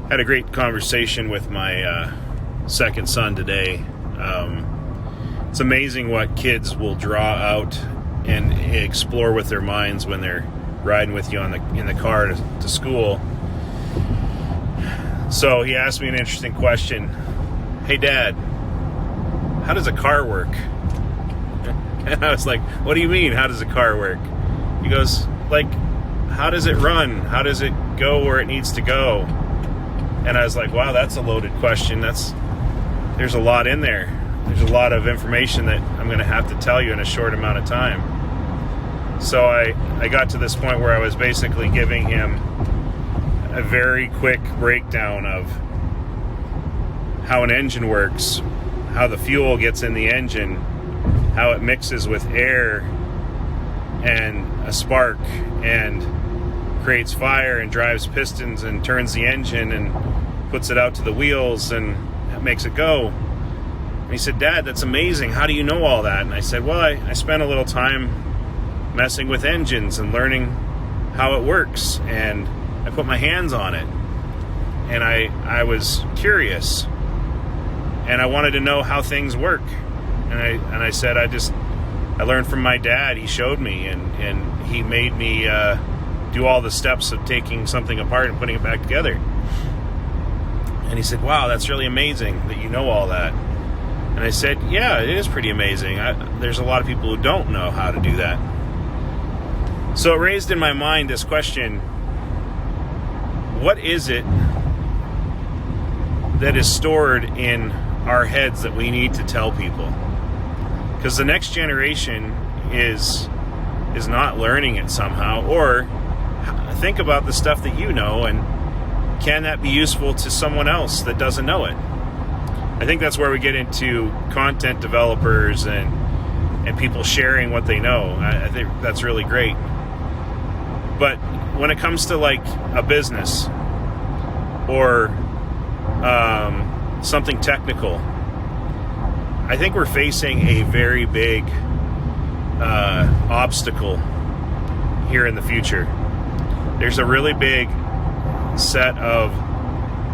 Had a great conversation with my second son today. It's amazing what kids will draw out and explore with their minds when they're riding with you in the car to school. So he asked me an interesting question. Hey, Dad, how does a car work? And I was like, what do you mean, how does a car work? He goes, like, how does it run? How does it go where it needs to go? And I was like, wow, that's a loaded question. There's a lot in there. There's a lot of information that I'm going to have to tell you in a short amount of time. So I got to this point where I was basically giving him a very quick breakdown of how an engine works, how the fuel gets in the engine, how it mixes with air and a spark and creates fire and drives pistons and turns the engine and puts it out to the wheels and makes it go. And he said, Dad, that's amazing. How do you know all that? And I said, well, I spent a little time messing with engines and learning how it works, and I put my hands on it, and I was curious, and I wanted to know how things work. And I said, I learned from my dad. He showed me, and he made me do all the steps of taking something apart and putting it back together. And he said, wow, that's really amazing that you know all that. And I said, yeah, it is pretty amazing. There's a lot of people who don't know how to do that. So it raised in my mind this question: what is it that is stored in our heads that we need to tell people? Because the next generation is not learning it somehow. Or think about the stuff that you know, and can that be useful to someone else that doesn't know it? I think that's where we get into content developers and people sharing what they know. I think that's really great. But when it comes to like a business or something technical, I think we're facing a very big obstacle here in the future. There's a really big set of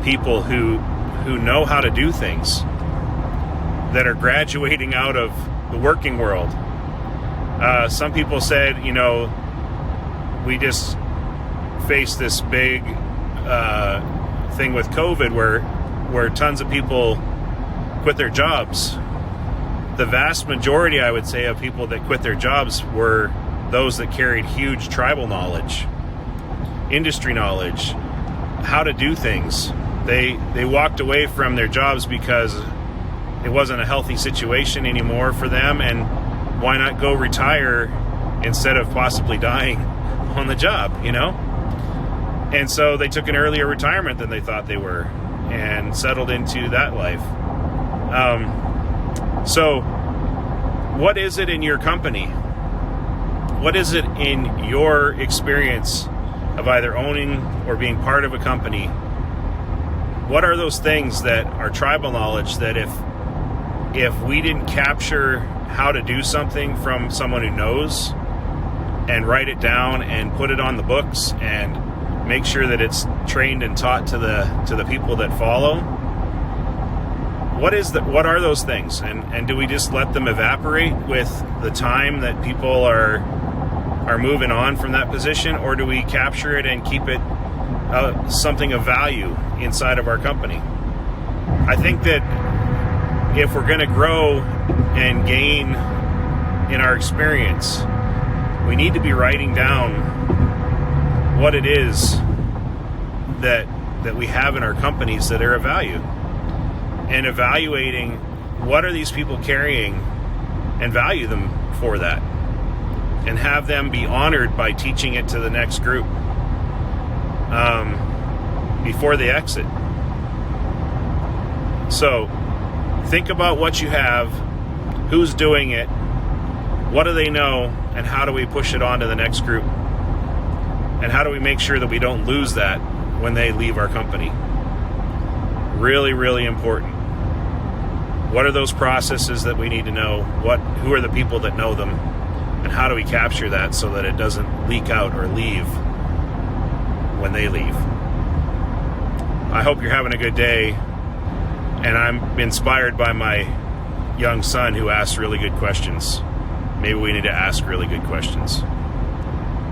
people who know how to do things that are graduating out of the working world. Some people said, we just faced this big thing with COVID where tons of people quit their jobs. The vast majority, I would say, of people that quit their jobs were those that carried huge tribal knowledge, industry knowledge, how to do things. They walked away from their jobs because it wasn't a healthy situation anymore for them, and why not go retire instead of possibly dying on the job, And so they took an earlier retirement than they thought they were and settled into that life. So what is it in your company? What is it in your experience of either owning or being part of a company? What are those things that are tribal knowledge that if we didn't capture how to do something from someone who knows and write it down and put it on the books and make sure that it's trained and taught to the people that follow, what are those things? And do we just let them evaporate with the time that people are moving on from that position, or do we capture it and keep it something of value inside of our company? I think that if we're going to grow and gain in our experience, we need to be writing down what it is that we have in our companies that are of value, and evaluating what are these people carrying and value them for that, and have them be honored by teaching it to the next group before they exit. So think about what you have, who's doing it, what do they know, and how do we push it on to the next group? And how do we make sure that we don't lose that when they leave our company? Really, really important. What are those processes that we need to know? Who are the people that know them? And how do we capture that so that it doesn't leak out or leave when they leave? I hope you're having a good day. And I'm inspired by my young son who asks really good questions. Maybe we need to ask really good questions.